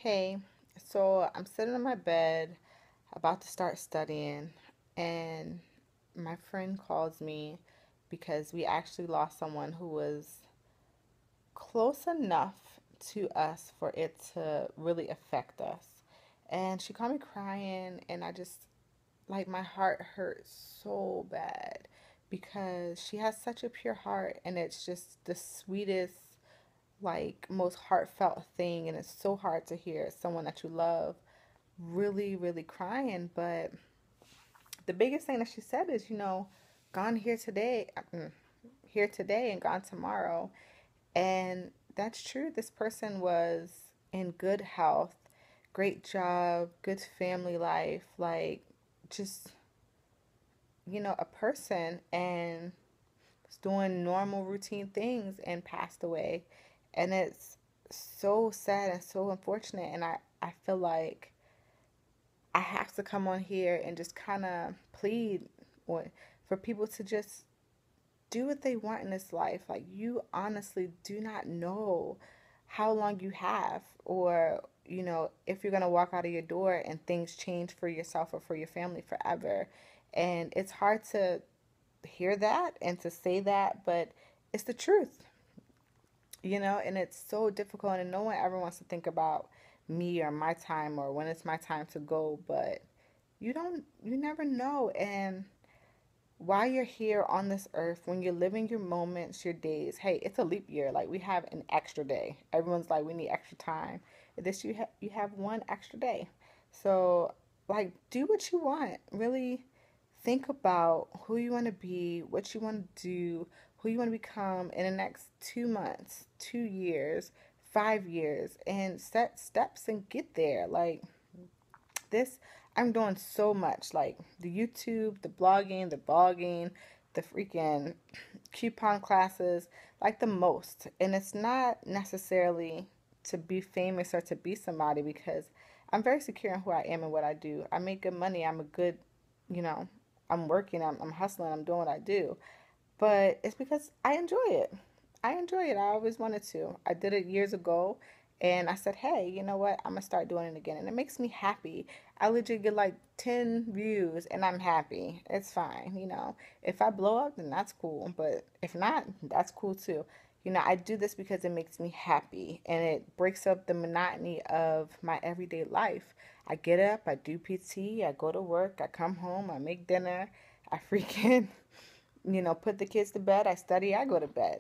Hey, so I'm sitting in my bed about to start studying, and my friend calls me because we actually lost someone who was close enough to us for it to really affect us. And she called me crying, and I just, like, my heart hurt so bad because she has such a pure heart, and it's just the sweetest, like, most heartfelt thing. And it's so hard to hear someone that you love really, really crying. But the biggest thing that she said is, gone here today and gone tomorrow. And that's true. This person was in good health, great job, good family life, like just, a person, and was doing normal routine things and passed away. And it's so sad and so unfortunate. And I feel like I have to come on here and just kind of plead for people to just do what they want in this life. Like, you honestly do not know how long you have, or, if you're going to walk out of your door and things change for yourself or for your family forever. And it's hard to hear that and to say that, but it's the truth, and it's so difficult. And no one ever wants to think about me or my time or when it's my time to go, but you never know. And while you're here on this earth, when you're living your moments, your days, hey, it's a leap year. Like, we have an extra day. Everyone's like, we need extra time. This you have one extra day. So, like, do what you want. Really think about who you want to be, what you want to do, who you want to become in the next 2 months, 2 years, 5 years, and set steps and get there. Like, this, I'm doing so much, like the YouTube, the blogging, the vlogging, the freaking coupon classes, like the most. And it's not necessarily to be famous or to be somebody, because I'm very secure in who I am and what I do. I make good money. I'm a good, you know, I'm working, I'm hustling, I'm doing what I do. But it's because I enjoy it. I enjoy it. I always wanted to. I did it years ago, and I said, hey, you know what? I'm going to start doing it again. And it makes me happy. I legit get like 10 views and I'm happy. It's fine. If I blow up, then that's cool. But if not, that's cool too. I do this because it makes me happy and it breaks up the monotony of my everyday life. I get up, I do PT, I go to work, I come home, I make dinner, I freaking put the kids to bed, I study, I go to bed.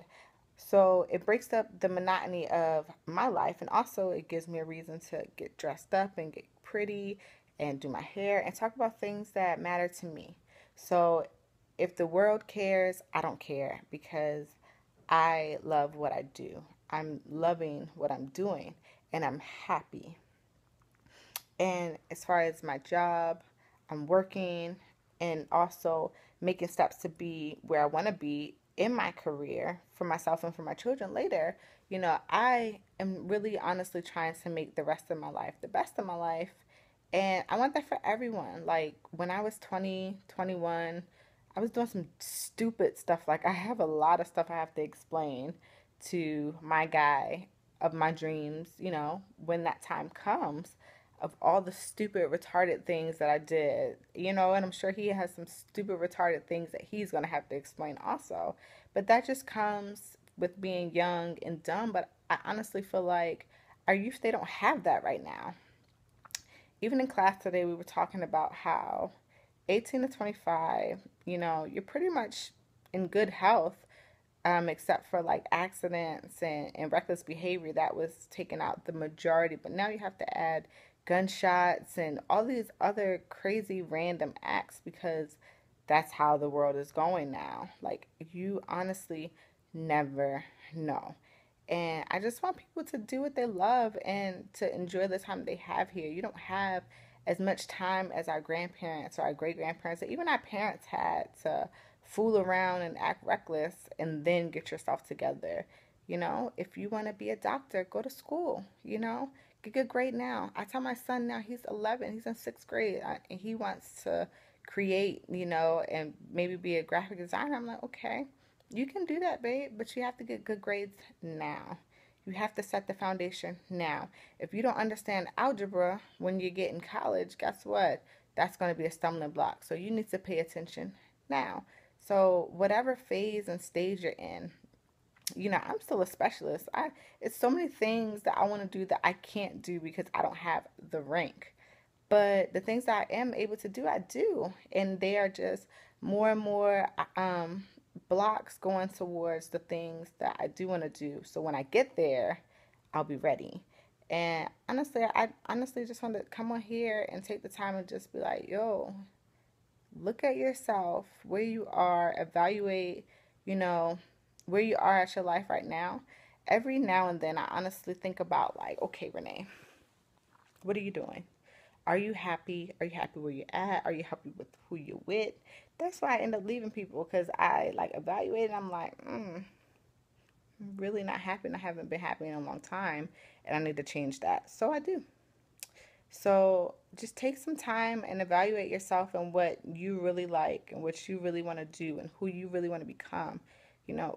So it breaks up the monotony of my life, and also it gives me a reason to get dressed up and get pretty and do my hair and talk about things that matter to me. So if the world cares, I don't care, because I love what I do. I'm loving what I'm doing and I'm happy. And as far as my job, I'm working and also making steps to be where I want to be in my career for myself and for my children later. I am really honestly trying to make the rest of my life the best of my life. And I want that for everyone. Like, when I was 20, 21, I was doing some stupid stuff. Like, I have a lot of stuff I have to explain to my guy of my dreams, when that time comes, of all the stupid, retarded things that I did, and I'm sure he has some stupid, retarded things that he's going to have to explain also. But that just comes with being young and dumb. But I honestly feel like our youth, they don't have that right now. Even in class today, we were talking about how 18 to 25, you're pretty much in good health, except for like accidents and reckless behavior that was taken out the majority. But now you have to add gunshots and all these other crazy random acts, because that's how the world is going now. Like, you honestly never know. And I just want people to do what they love and to enjoy the time they have here. You don't have as much time as our grandparents or our great grandparents, or even our parents had, to fool around and act reckless and then get yourself together. If you want to be a doctor, go to school, get a good grade now. I tell my son now, he's 11, he's in sixth grade, and he wants to create, and maybe be a graphic designer. I'm like, okay, you can do that, babe, but you have to get good grades now. You have to set the foundation now. If you don't understand algebra when you get in college, guess what? That's going to be a stumbling block. So you need to pay attention now. So whatever phase and stage you're in, I'm still a specialist. I It's so many things that I want to do that I can't do because I don't have the rank. But the things that I am able to do, I do. And they are just more and more blocks going towards the things that I do want to do. So when I get there, I'll be ready. And honestly, I honestly just want to come on here and take the time and just be like, yo, look at yourself, where you are, evaluate, you know, where you are at your life right now. Every now and then, I honestly think about, like, okay, Renee, what are you doing? Are you happy? Are you happy where you're at? Are you happy with who you're with? That's why I end up leaving people, because I like evaluate and I'm like, I'm really not happy and I haven't been happy in a long time and I need to change that. So I do. So just take some time and evaluate yourself and what you really like and what you really want to do and who you really want to become.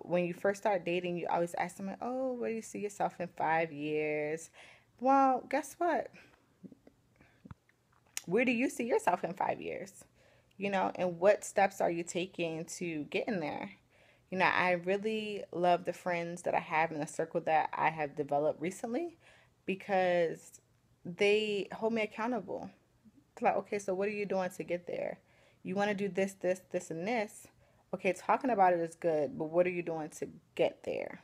When you first start dating, you always ask them, oh, where do you see yourself in 5 years? Well, guess what? Where do you see yourself in 5 years? And what steps are you taking to get in there? I really love the friends that I have in the circle that I have developed recently because they hold me accountable. It's like, okay, so what are you doing to get there? You want to do this, this, this, and this. Okay, talking about it is good, but what are you doing to get there?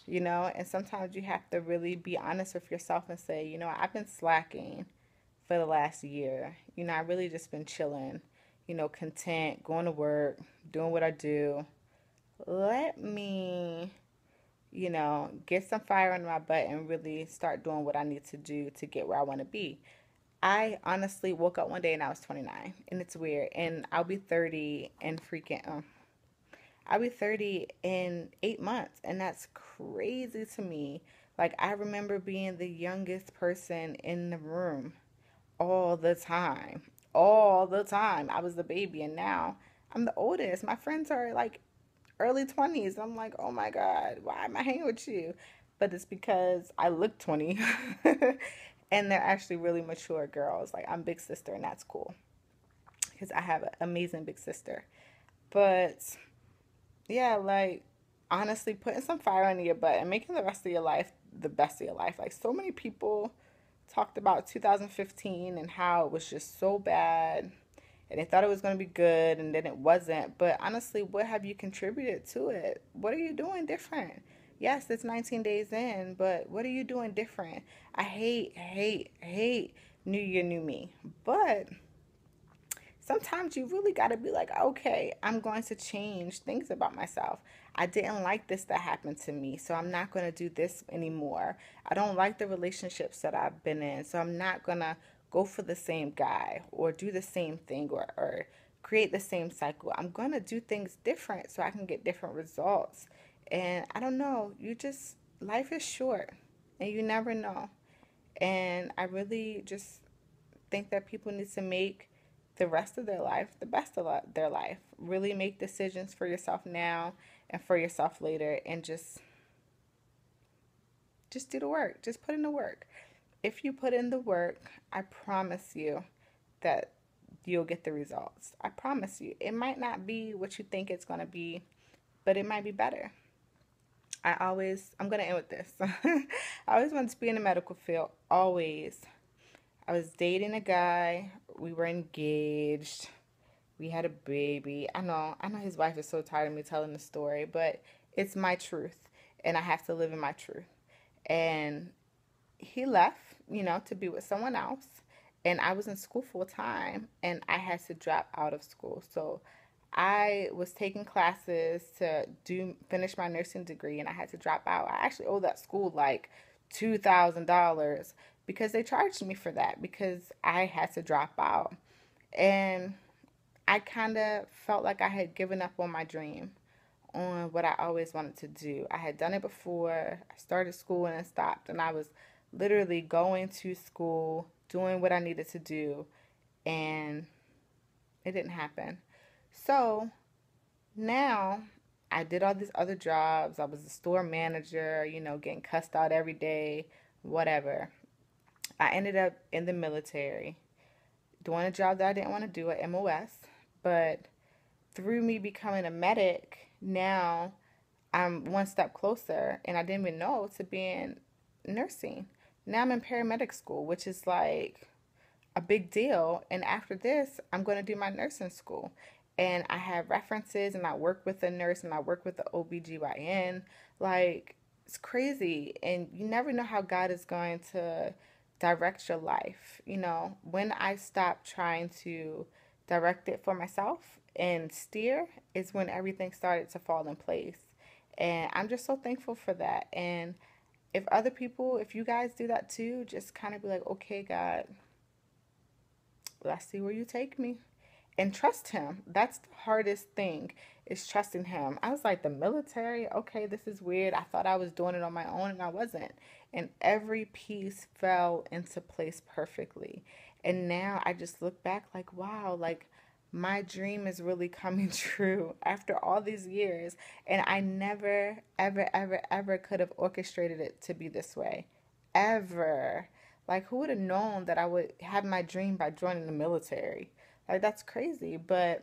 And sometimes you have to really be honest with yourself and say, I've been slacking for the last year. I really just been chilling, content, going to work, doing what I do. Let me, get some fire under my butt and really start doing what I need to do to get where I want to be. I honestly woke up one day and I was 29, and it's weird. And I'll be 30 in 8 months, and that's crazy to me. Like, I remember being the youngest person in the room all the time. All the time. I was the baby, and now I'm the oldest. My friends are like early 20s. I'm like, oh my God, why am I hanging with you? But it's because I look 20 and they're actually really mature girls. Like, I'm big sister, and that's cool because I have an amazing big sister. But yeah, like, honestly, putting some fire under your butt and making the rest of your life the best of your life. Like, so many people talked about 2015 and how it was just so bad and they thought it was going to be good and then it wasn't. But honestly, what have you contributed to it? What are you doing different? Yes, it's 19 days in, but what are you doing different? I hate New Year, New Me. But sometimes you really got to be like, okay, I'm going to change things about myself. I didn't like this that happened to me, so I'm not going to do this anymore. I don't like the relationships that I've been in, so I'm not going to go for the same guy or do the same thing or create the same cycle. I'm going to do things different so I can get different results. And I don't know, life is short and you never know. And I really just think that people need to make the rest of their life the best of their life. Really make decisions for yourself now and for yourself later, and just do the work. Just put in the work. If you put in the work, I promise you that you'll get the results. I promise you. It might not be what you think it's going to be, but it might be better. I'm going to end with this. I always wanted to be in the medical field. Always. I was dating a guy. We were engaged. We had a baby. I know his wife is so tired of me telling the story, but it's my truth, and I have to live in my truth. And he left, to be with someone else, and I was in school full time, and I had to drop out of school. So I was taking classes to finish my nursing degree, and I had to drop out. I actually owe that school like $2,000 because they charged me for that because I had to drop out. And I kind of felt like I had given up on my dream, on what I always wanted to do. I had done it before. I started school and then stopped. And I was literally going to school, doing what I needed to do, and it didn't happen. So now I did all these other jobs. I was a store manager, getting cussed out every day, whatever. I ended up in the military doing a job that I didn't want to do at MOS, but through me becoming a medic, now I'm one step closer, and I didn't even know, to being nursing. Now I'm in paramedic school, which is like a big deal. And after this, I'm going to do my nursing school. And I have references, and I work with a nurse, and I work with the OBGYN. Like, it's crazy. And you never know how God is going to direct your life. When I stopped trying to direct it for myself and steer is when everything started to fall in place. And I'm just so thankful for that. And if you guys do that too, just kind of be like, okay, God, let's see where you take me. And trust him. That's the hardest thing, is trusting him. I was like, the military? Okay, this is weird. I thought I was doing it on my own, and I wasn't. And every piece fell into place perfectly. And now I just look back like, wow, like my dream is really coming true after all these years. And I never, ever, ever, ever could have orchestrated it to be this way. Ever. Like, who would have known that I would have my dream by joining the military? Like, that's crazy. But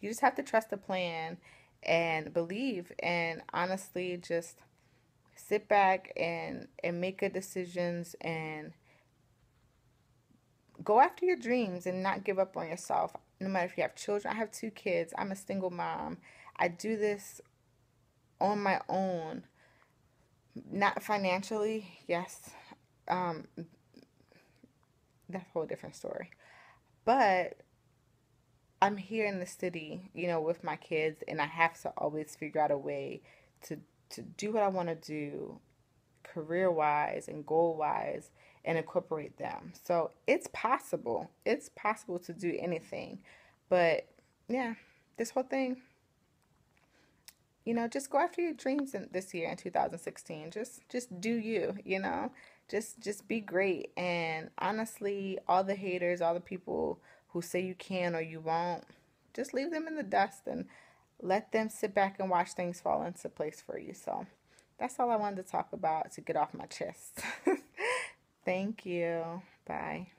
you just have to trust the plan and believe, and honestly just sit back and make good decisions and go after your dreams and not give up on yourself. No matter if you have children. I have 2 kids. I'm a single mom. I do this on my own, not financially. Yes, um, that's a whole different story. But I'm here in the city, with my kids, and I have to always figure out a way to do what I want to do, career wise and goal wise, and incorporate them. So it's possible. It's possible to do anything. But yeah, this whole thing, just go after your dreams this year in 2016. Just do you. Just be great. And honestly, all the haters, all the people who say you can or you won't, just leave them in the dust and let them sit back and watch things fall into place for you. So that's all I wanted to talk about to get off my chest. Thank you. Bye.